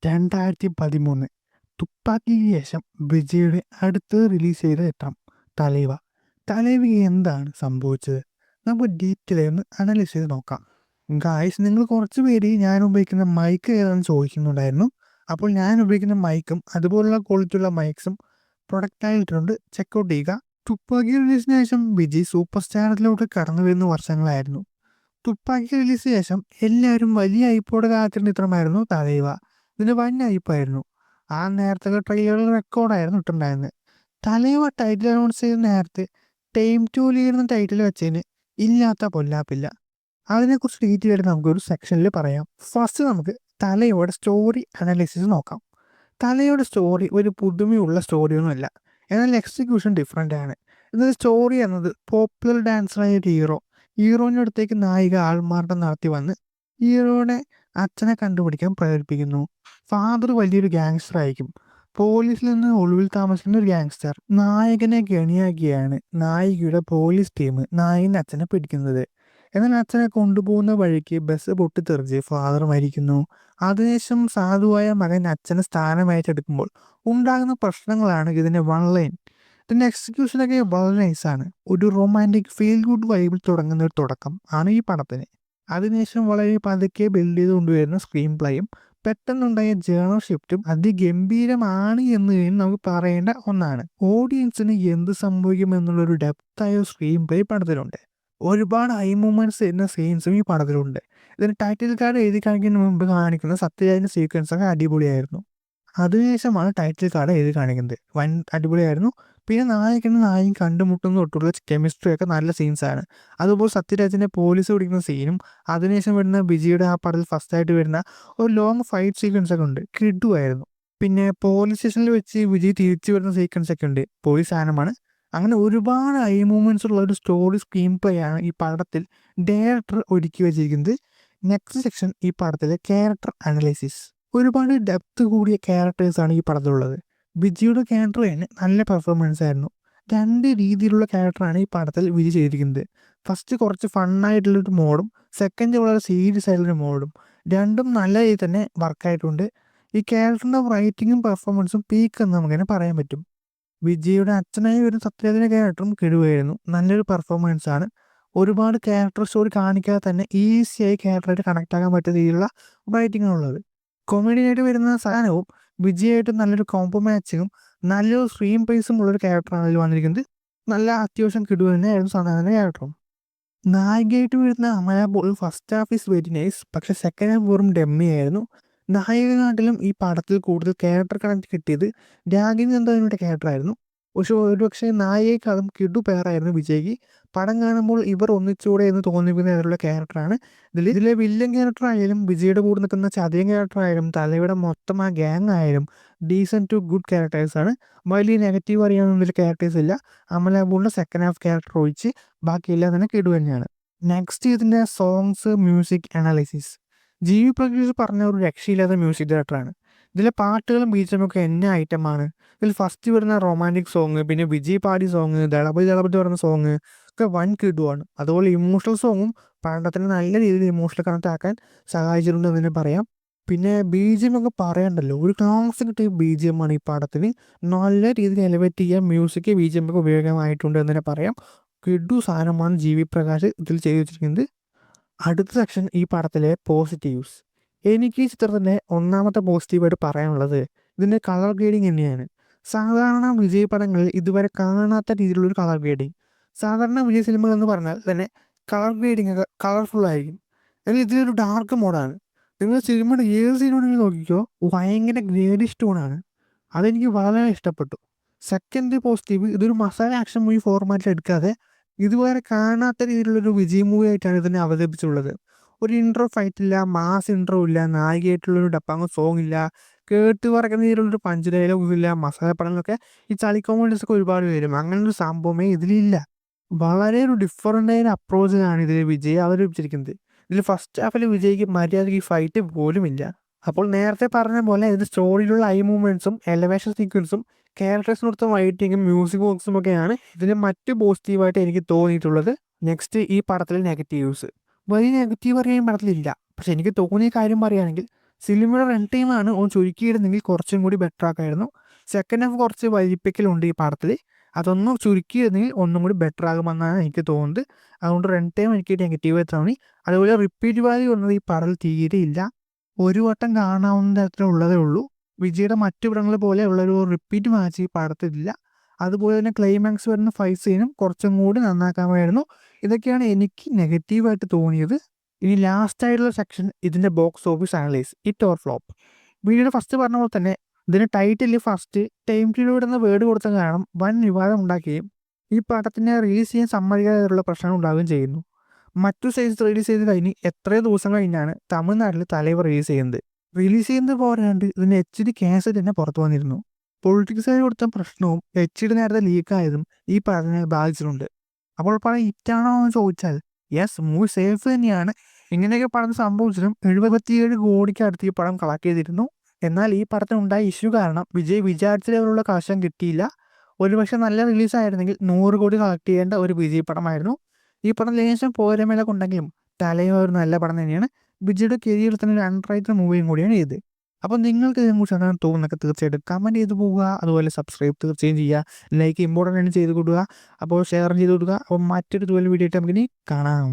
2013 തുപ്പാക്കിക്ക് ശേഷം വിജയുടെ അടുത്ത് റിലീസ് ചെയ്ത ചിത്രം തലൈവ. തലൈവയ്ക്ക് എന്താണ് സംഭവിച്ചത്? നമുക്ക് ഡീറ്റെയിൽ ഒന്ന് അനലൈസ് ചെയ്ത് നോക്കാം. ഗായ്സ്, നിങ്ങൾ കുറച്ച് പേര് ഞാൻ ഉപയോഗിക്കുന്ന മൈക്ക് ഏതാണെന്ന് ചോദിക്കുന്നുണ്ടായിരുന്നു. അപ്പോൾ ഞാൻ ഉപയോഗിക്കുന്ന മൈക്കും അതുപോലുള്ള ക്വാളിറ്റിയുള്ള മൈക്സും പ്രൊഡക്റ്റായിട്ടുണ്ട്, ചെക്കൗട്ട് ചെയ്യുക. തുപ്പാക്കി റിലീസിന് ശേഷം വിജയ് സൂപ്പർ സ്റ്റാറിലോട്ട് കടന്നു വരുന്ന വർഷങ്ങളായിരുന്നു. തുപ്പാക്കി റിലീസിന് ശേഷം എല്ലാവരും വലിയ ഹൈപ്പോടെ കാത്തിരുന്ന ചിത്രമായിരുന്നു തലൈവ. ഇതിന് വൻ ഹൈപ്പായിരുന്നു. ആ നേരത്തെ ട്രെയിലർ റെക്കോർഡായിരുന്നു ഇട്ടുണ്ടായിരുന്നത്. തലൈവ ടൈറ്റിൽ അനൗൺസ് ചെയ്ത നേരത്തെ ടൈം ടു ലീഡ് എന്ന ടൈറ്റിൽ വെച്ചതിന് ഇല്ലാത്ത പൊല്ലാപ്പില്ല. അതിനെക്കുറിച്ച് ഡീറ്റെയിൽ ആയിട്ട് നമുക്കൊരു സെക്ഷനിൽ പറയാം. ഫസ്റ്റ് നമുക്ക് തലയോടെ സ്റ്റോറി അനാലിസിസ് നോക്കാം. തലയുടെ സ്റ്റോറി ഒരു പുതുമയുള്ള സ്റ്റോറിയൊന്നുമല്ല, എന്നാൽ എക്സിക്യൂഷൻ ഡിഫറെൻ്റ് ആണ്. എന്നാൽ സ്റ്റോറി എന്നത് പോപ്പുലർ ഡാൻസറായ ഒരു ഹീറോയിൻ്റെ അടുത്തേക്ക് നായിക ആൾമാറാട്ടം നടത്തി വന്ന് ഹീറോയുടെ അച്ഛനെ കണ്ടുപിടിക്കാൻ പ്രേരിപ്പിക്കുന്നു. ഫാദർ വലിയൊരു ഗാങ്സ്റ്റർ ആയിരിക്കും. പോലീസിൽ നിന്ന് ഒളിവിൽ താമസിക്കുന്ന ഒരു ഗാങ്സ്റ്റർ. നായകനെ ഗണിയാക്കിയാണ് നായികയുടെ പോലീസ് ടീം നായകൻ്റെ അച്ഛനെ പിടിക്കുന്നത്. എന്നാൽ അച്ഛനെ കൊണ്ടുപോകുന്ന വഴിക്ക് ബസ് പൊട്ടിത്തെറിച്ച് ഫാദർ മരിക്കുന്നു. അതിനുശേഷം സാധുവായ മകൻ അച്ഛനെ സ്ഥാനം ഏറ്റെടുക്കുമ്പോൾ ഉണ്ടാകുന്ന പ്രശ്നങ്ങളാണ് ഇതിൻ്റെ വൺ ലൈൻ. ഇതിൻ്റെ എക്സിക്യൂഷനൊക്കെ വളരെ നൈസാണ്. ഒരു റൊമാൻറ്റിക് ഫീൽ ഗുഡ് വൈബിൽ തുടങ്ങുന്ന ഒരു തുടക്കം ആണ് ഈ പടത്തിന്. അതിനുശേഷം വളരെ പതുക്കെ ബിൽഡ് ചെയ്ത് കൊണ്ടുവരുന്ന സ്ക്രീൻ പ്ലേയും പെട്ടെന്നുണ്ടായ ജേണൽ ഷിഫ്റ്റും അതിഗംഭീരമാണ് എന്ന് നമുക്ക് പറയേണ്ട ഒന്നാണ്. ഓഡിയൻസിന് എന്ത് സംഭവിക്കുമെന്നുള്ളൊരു ഡെപ്തായ സ്ക്രീൻ പ്ലേ പടത്തിലുണ്ട്. ഒരുപാട് ഹൈ മൂമെൻറ്റ്സ് വരുന്ന സീൻസും ഈ പടത്തിലുണ്ട്. ഇതിന് ടൈറ്റിൽ കാർഡ് എഴുതി കാണിക്കുന്നതിന് മുമ്പ് കാണിക്കുന്ന സത്യരാജൻ്റെ സീക്വൻസൊക്കെ അടിപൊളിയായിരുന്നു. അതിനുശേഷമാണ് ടൈറ്റിൽ കാർഡ് എഴുതി കാണിക്കുന്നത്. വൻ അടിപൊളിയായിരുന്നു. പിന്നെ നായകനും കണ്ടുമുട്ടുന്ന തൊട്ടുള്ള കെമിസ്ട്രി ഒക്കെ നല്ല സീൻസാണ്. അതുപോലെ സത്യരാജിനെ പോലീസ് പിടിക്കുന്ന സീനും അതിനുശേഷം വരുന്ന വിജയുടെ ആ പടത്തിൽ ഫസ്റ്റായിട്ട് വരുന്ന ഒരു ലോങ് ഫൈറ്റ് സീക്വൻസ് ഒക്കെ ഉണ്ട്, കിഡുമായിരുന്നു. പിന്നെ പോലീസ് സ്റ്റേഷനിൽ വെച്ച് വിജയ് തിരിച്ചു വരുന്ന സീക്വൻസ് ഒക്കെ ഉണ്ട്, പോലീസ് സാധനമാണ്. അങ്ങനെ ഒരുപാട് ഐ മൂവ്മെൻറ്റ്സ് ഉള്ള ഒരു സ്റ്റോറി സ്ക്രീൻ പ്ലേ ആണ് ഈ പടത്തിൽ ഡയറക്ടർ ഒരുക്കി വെച്ചിരിക്കുന്നത്. നെക്സ്റ്റ് സെക്ഷൻ ഈ പടത്തിലെ ക്യാരക്ടർ അനലൈസിസ്. ഒരുപാട് ഡെപ്ത് കൂടിയ ക്യാരക്ടേഴ്സാണ് ഈ പടത്തിലുള്ളത്. വിജിയുടെ ക്യാരക്ടർ തന്നെ നല്ല പെർഫോമൻസ് ആയിരുന്നു. രണ്ട് രീതിയിലുള്ള ക്യാരക്ടറാണ് ഈ പടത്തിൽ വിജയ് ചെയ്തിരിക്കുന്നത്. ഫസ്റ്റ് കുറച്ച് ഫണ്ണായിട്ടുള്ളൊരു മോഡും സെക്കൻഡ് വളരെ സീരിയസ് ആയിട്ടുള്ളൊരു മോഡും. രണ്ടും നല്ല രീതിയിൽ തന്നെ വർക്കായിട്ടുണ്ട്. ഈ ക്യാരക്ടറിൻ്റെ റൈറ്റിങ്ങും പെർഫോമൻസും പീക്ക് എന്ന് നമുക്കതിനെ പറയാൻ പറ്റും. വിജയുടെ അച്ഛനായി ഒരു സത്യരാജൻ്റെ ക്യാരക്ടറും കിടുവായിരുന്നു. നല്ലൊരു പെർഫോമൻസ് ആണ്. ഒരുപാട് ക്യാരക്ടർ സ്റ്റോറി കാണിക്കാതെ തന്നെ ഈസിയായി ക്യാരക്ടറായിട്ട് കണക്ട് ആകാൻ പറ്റുന്ന രീതിയിലുള്ള റൈറ്റിംഗ് ആണുള്ളത്. കോമഡിയായിട്ട് വരുന്ന സാധനവും വിജയായിട്ട് നല്ലൊരു കോംബോ മാച്ചിങ്ങും നല്ലൊരു സ്ക്രീൻ പേസും ഉള്ളൊരു ക്യാരക്ടറാണ് അതിൽ വന്നിരിക്കുന്നത്. നല്ല അത്യാവശ്യം കിടുക തന്നെയായിരുന്നു സാധാരണ ക്യാരക്ടറും. നായികയായിട്ട് വരുന്ന Amala Paul first half is very nice, പക്ഷെ സെക്കൻഡ് ഹാഫ് വെറും ഡെമ്മി ആയിരുന്നു. നായികനാട്ടിലും ഈ പടത്തിൽ കൂടുതൽ ക്യാരക്ടർ കണക്ട് കിട്ടിയത് രാഗിനി നന്ദയുടെ ക്യാരക്ടറായിരുന്നു. പക്ഷെ ഒരുപക്ഷെ നായികയെക്കാളും കിടു പേരായിരുന്നു വിജയ്ക്ക്. പടം കാണുമ്പോൾ ഇവർ ഒന്നിച്ചൂടെ എന്ന് തോന്നിപ്പിക്കുന്ന തരത്തിലുള്ള ക്യാരക്ടറാണ് ഇതിലെ വില്ലൻ ക്യാരക്ടർ ആയാലും വിജയുടെ കൂടെ നിൽക്കുന്ന ചതിയൻ ക്യാരക്ടർ ആയാലും തലയുടെ മൊത്തം ആ ഗ്യാങ് ആയാലും ഡീസൻറ്റ് ടു ഗുഡ് ക്യാരക്ടേഴ്സാണ്. വലിയ നെഗറ്റീവ് അറിയാവുന്ന ഇതിൽ ക്യാരക്ടേഴ്സ് ഇല്ല. അമല പോളിൻ്റെ സെക്കൻഡ് ഹാഫ് ക്യാരക്ടർ ഒഴിച്ച് ബാക്കിയെല്ലാം തന്നെ കിടു തന്നെയാണ്. നെക്സ്റ്റ് ഇതിൻ്റെ songs music analysis. G V Prakash പറഞ്ഞ ഒരു രക്ഷയില്ലാത്ത മ്യൂസിക് ഡയറക്ടറാണ്. ഇതിലെ പാട്ടുകളും ബീജമൊക്കെ എന്ന ഐറ്റമാണ്. ഇതിൽ ഫസ്റ്റ് വരുന്ന റൊമാൻറ്റിക് സോങ്, പിന്നെ വിജയ് പാടി സോങ്, ദളപതി ദളപതി പറയുന്ന സോങ് ഒക്കെ വൻ കിടുവാണ്. അതുപോലെ ഇമോഷണൽ സോങ്ങും പടത്തിന് നല്ല രീതിയിൽ ഇമോഷണൽ കണക്ട് ആക്കാൻ സഹായിച്ചിട്ടുണ്ട് എന്ന് പറയാം. പിന്നെ ബി ജി എം ഒക്കെ പറയണ്ടല്ലോ, ഒരു ക്ലാസ് കിട്ടിയ ബി ജി എം ആണ് ഈ പടത്തിന് നല്ല രീതിയിൽ എലിവേറ്റ് ചെയ്യാൻ മ്യൂസിക് ബി ജി എം ഒക്കെ ഉപയോഗമായിട്ടുണ്ട് എന്ന് തന്നെ പറയാം. കിടു സാധനമാണ് ജി വി പ്രകാശ് ഇതിൽ ചെയ്തു വെച്ചിരിക്കുന്നത്. അടുത്ത സെക്ഷൻ ഈ പടത്തിലെ പോസിറ്റീവ്സ്. എനിക്ക് ഈ ചിത്രത്തിൻ്റെ ഒന്നാമത്തെ പോസിറ്റീവായിട്ട് പറയാനുള്ളത് ഇതിൻ്റെ കളർ ഗ്രേഡിങ് തന്നെയാണ്. സാധാരണ വിജയ് പടങ്ങളിൽ ഇതുവരെ കാണാത്ത രീതിയിലുള്ളൊരു കളർ ഗ്രേഡിങ്. സാധാരണ വിജയ് സിനിമകൾ എന്ന് പറഞ്ഞാൽ തന്നെ കളർ ഗ്രേഡിങ് ഒക്കെ കളർഫുള്ളായിരിക്കും. എന്നാൽ ഇതിലൊരു ഡാർക്ക് മോഡാണ്. നിങ്ങൾ സിനിമയുടെ ഏത് സീനാണെങ്കിൽ നോക്കിക്കോ, ഭയങ്കര ഗ്രേഡിഷ് ടോണാണ്. അതെനിക്ക് വളരെ ഇഷ്ടപ്പെട്ടു. സെക്കൻഡ് പോസിറ്റീവ്, ഇതൊരു മസാല ആക്ഷൻ മൂവി ഫോർമാറ്റിൽ എടുക്കാതെ ഇതുവരെ കാണാത്ത രീതിയിലുള്ളൊരു വിജയ് മൂവി ആയിട്ടാണ് ഇതിനെ അവതരിപ്പിച്ചുള്ളത്. ഒരു ഇൻട്രോ ഫൈറ്റ് ഇല്ല, മാസ് ഇൻട്രോ ഇല്ല, നായികയായിട്ടുള്ളൊരു ഡപ്പാങ് സോങ് ഇല്ല, കേട്ട് പറയുന്ന രീതിയിലുള്ളൊരു പഞ്ച് ഡയലോഗ് ഇല്ല. മസാല പടങ്ങളൊക്കെ ഈ ചളി കോമഡീസ് ഒക്കെ ഒരുപാട് വരും. അങ്ങനൊരു സംഭവമേ ഇതിലില്ല. വളരെ ഒരു ഡിഫറൻ്റ് ആയ അപ്രോച്ചിലാണ് ഇതിൽ വിജയ് അവതരിപ്പിച്ചിരിക്കുന്നത്. ഇതിൽ ഫസ്റ്റ് ഹാഫിൽ വിജയ്ക്ക് മര്യാദയ്ക്ക് ഫൈറ്റ് പോലും ഇല്ല. അപ്പോൾ നേരത്തെ പറഞ്ഞ പോലെ ഇതിൻ്റെ സ്റ്റോറിയിലുള്ള ഐ മൂവ്മെൻറ്റ്സും എലവേഷൻ സീക്വൻസും ക്യാരക്ടേഴ്സിനടുത്ത റൈറ്റിങ്ങും മ്യൂസിക് വർക്ക്സും ഒക്കെയാണ് ഇതിന് മറ്റ് പോസിറ്റീവായിട്ട് എനിക്ക് തോന്നിയിട്ടുള്ളത്. നെക്സ്റ്റ് ഈ പടത്തിലെ നെഗറ്റീവ്സ്. വലിയ നെഗറ്റീവ് അറിയാൻ പടത്തിലില്ല. പക്ഷെ എനിക്ക് തോന്നിയ കാര്യം പറയുകയാണെങ്കിൽ സിനിമയുടെ റൺ ടൈമാണ് ഒന്ന് ചുരുക്കിയിരുന്നെങ്കിൽ കുറച്ചും കൂടി ബെറ്റർ ആക്കായിരുന്നു. സെക്കൻഡ് ഹാഫ് കുറച്ച് വലിപ്പിക്കലുണ്ട് ഈ പടത്തിൽ, അതൊന്നും ചുരുക്കിയിരുന്നെങ്കിൽ ഒന്നും കൂടി ബെറ്റർ ആകുമെന്നാണ് എനിക്ക് തോന്നുന്നത്. അതുകൊണ്ട് റൺ ടൈം എനിക്ക് നെഗറ്റീവ് തോന്നി. അതുപോലെ റിപ്പീറ്റ് വാല്യൂ വന്നത് ഈ പടത്തിൽ തീരെ ഇല്ല. ഒരു വട്ടം കാണാവുന്ന തരത്തിലുള്ളതേ ഉള്ളൂ. വിജയുടെ മറ്റു പടങ്ങൾ പോലെ ഉള്ളൊരു റിപ്പീറ്റ് മാച്ച് ഈ പടത്തിലില്ല. അതുപോലെ തന്നെ ക്ലൈമാക്സ് വരുന്ന ഫൈറ്റ് സീനും കുറച്ചും കൂടി നന്നാക്കാമായിരുന്നു. ഇതൊക്കെയാണ് എനിക്ക് നെഗറ്റീവായിട്ട് തോന്നിയത്. ഇനി ലാസ്റ്റ് ആയിട്ടുള്ള സെക്ഷൻ ഇതിൻ്റെ box office analyse, hit or flop. വീഡിയോയുടെ ഫസ്റ്റ് പറഞ്ഞ പോലെ തന്നെ ഇതിന് ടൈറ്റിൽ ഫസ്റ്റ് ടൈം പീരിയഡ് എന്ന വേർഡ് കൊടുത്ത കാരണം വൻ വിവാദം ഉണ്ടാക്കുകയും ഈ പടത്തിനെ റിലീസ് ചെയ്യാൻ സമ്മതിക്കാതെയുള്ള പ്രശ്നങ്ങൾ ഉണ്ടാവുകയും ചെയ്യുന്നു. മറ്റു സൈസ് റിലീസ് ചെയ്ത് കഴിഞ്ഞ് എത്രയോ ദിവസം കഴിഞ്ഞാണ് തമിഴ്നാട്ടിൽ തലൈവർ റിലീസ് ചെയ്യുന്നത്. റിലീസ് ചെയ്യുന്നത് പോരാണ്ട് ഇതിന് HD കാസറ്റ് തന്നെ പുറത്തു വന്നിരുന്നു. പൊളിറ്റിക്സായി കൊടുത്ത പ്രശ്നവും HD നേരത്തെ ലീക്കായതും ഈ പടത്തിനെ ബാധിച്ചിട്ടുണ്ട്. അപ്പോൾ പടം ഹിറ്റാണോ എന്ന് ചോദിച്ചാൽ യെസ്, മൂവി സേഫ് തന്നെയാണ്. ഇങ്ങനെയൊക്കെ പടം സംഭവിച്ചിട്ടും 77 കോടിക്ക് അടുത്ത് ഈ പടം കളക്ട് ചെയ്തിരുന്നു. എന്നാൽ ഈ പടത്തിനുണ്ടായ ഇഷ്യൂ കാരണം വിജയ് വിചാരിച്ച ലെവലുള്ള കളക്ഷൻ കിട്ടിയില്ല. ഒരുപക്ഷെ നല്ല റിലീസായിരുന്നെങ്കിൽ 100 കോടി കളക്ട് ചെയ്യേണ്ട ഒരു വിജയ് പടമായിരുന്നു. ഈ പടം ലേശം പോരമേലൊക്കെ ഉണ്ടെങ്കിലും തലൈവർ ഒരു നല്ല പടം തന്നെയാണ്. വിജയുടെ കരിയറിൽ തന്നെ ഒരു അൺറൈറ്റഡ് മൂവിയും കൂടിയാണ് ഇത്. അപ്പോൾ നിങ്ങൾക്ക് ഇതിനെക്കുറിച്ച് എന്താണ് തോന്നുന്നതൊക്കെ തീർച്ചയായിട്ടും കമൻറ്റ് ചെയ്ത് പോവുക. അതുപോലെ സബ്സ്ക്രൈബ് തീർച്ചയായും ചെയ്യുക. ലൈക്ക് ഇമ്പോർട്ടൻ്റ് ആണ് ചെയ്ത് കൊടുക്കുക. അപ്പോൾ ഷെയർ ചെയ്ത് കൊടുക്കുക. അപ്പോൾ മറ്റൊരു വീഡിയോ ആയിട്ട് നമുക്കിനി കാണാം.